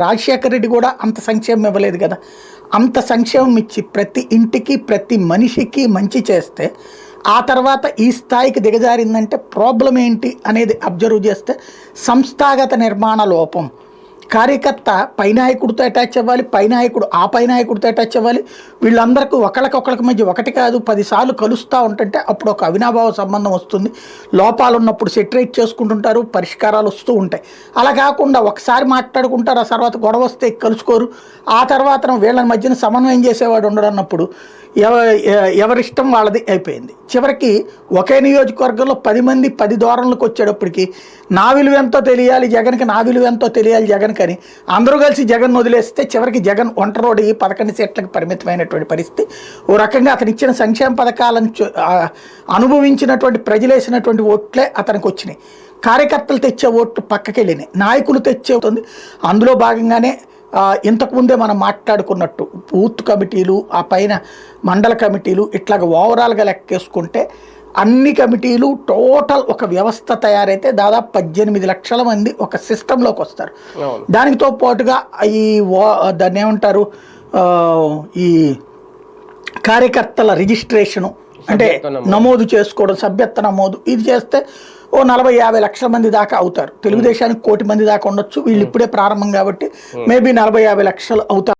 రాజశేఖర రెడ్డి కూడా అంత సంక్షేమం ఇవ్వలేదు కదా. అంత సంక్షేమం ఇచ్చి ప్రతి ఇంటికి ప్రతి మనిషికి మంచి చేస్తే ఆ తర్వాత ఈ స్థాయికి దిగజారిందంటే ప్రాబ్లం ఏంటి అనేది అబ్జర్వ్ చేస్తే సంస్థాగత నిర్మాణ లోపం. కార్యకర్త పై నాయకుడితో అటాచ్ అవ్వాలి, పై నాయకుడు ఆ పై నాయకుడితో అటాచ్ అవ్వాలి. వీళ్ళందరికీ ఒకళ్ళకొకళ్ళకి మధ్య ఒకటి కాదు 10 సార్లు కలుస్తూ ఉంటుంటే అప్పుడు ఒక అవినాభావ సంబంధం వస్తుంది. లోపాలు ఉన్నప్పుడు సెటరేట్ చేసుకుంటుంటారు, పరిష్కారాలు వస్తూ ఉంటాయి. అలా కాకుండా ఒకసారి మాట్లాడుకుంటారు, ఆ తర్వాత గొడవ వస్తే కలుసుకోరు, ఆ తర్వాత వీళ్ళ మధ్యన సమన్వయం చేసేవాడు ఉండడు అన్నప్పుడు ఎవరిష్టం వాళ్ళది అయిపోయింది. చివరికి ఒకే నియోజకవర్గంలో 10 మంది 10 ధోరణులకు వచ్చేటప్పటికి నా విలువ ఎంతో తెలియాలి జగన్కి, నా విలువ ఎంతో తెలియాలి జగన్ అని అందరూ కలిసి జగన్ వదిలేస్తే చివరికి జగన్ ఒంటరోడి 11 సీట్లకు పరిమితమైనటువంటి పరిస్థితి. ఓ రకంగా అతను ఇచ్చిన సంక్షేమ పథకాలను అనుభవించినటువంటి ప్రజలు వేసినటువంటి ఓట్లే అతనికి వచ్చినాయి. కార్యకర్తలు తెచ్చే ఓట్లు పక్కకి వెళ్ళినాయి, నాయకులు తెచ్చే అవుతుంది. అందులో భాగంగానే ఇంతకుముందే మనం మాట్లాడుకున్నట్టు బూత్ కమిటీలు, ఆ పైన మండల కమిటీలు, ఇట్లాగ ఓవరాల్గా లెక్కేసుకుంటే అన్ని కమిటీలు టోటల్ ఒక వ్యవస్థ తయారైతే దాదాపు 18 లక్షల మంది ఒక సిస్టంలోకి వస్తారు. దానితో పాటుగా ఈ దాన్ని ఏమంటారు, ఈ కార్యకర్తల రిజిస్ట్రేషను అంటే నమోదు చేసుకోవడం, సభ్యత్వ నమోదు, ఇది చేస్తే ఓ 40-50 లక్షల మంది దాకా అవుతారు. తెలుగుదేశానికి 1 కోటి మంది దాకా ఉండొచ్చు, వీళ్ళు ఇప్పుడే ప్రారంభం కాబట్టి మేబీ 40-50 లక్షలు అవుతారు.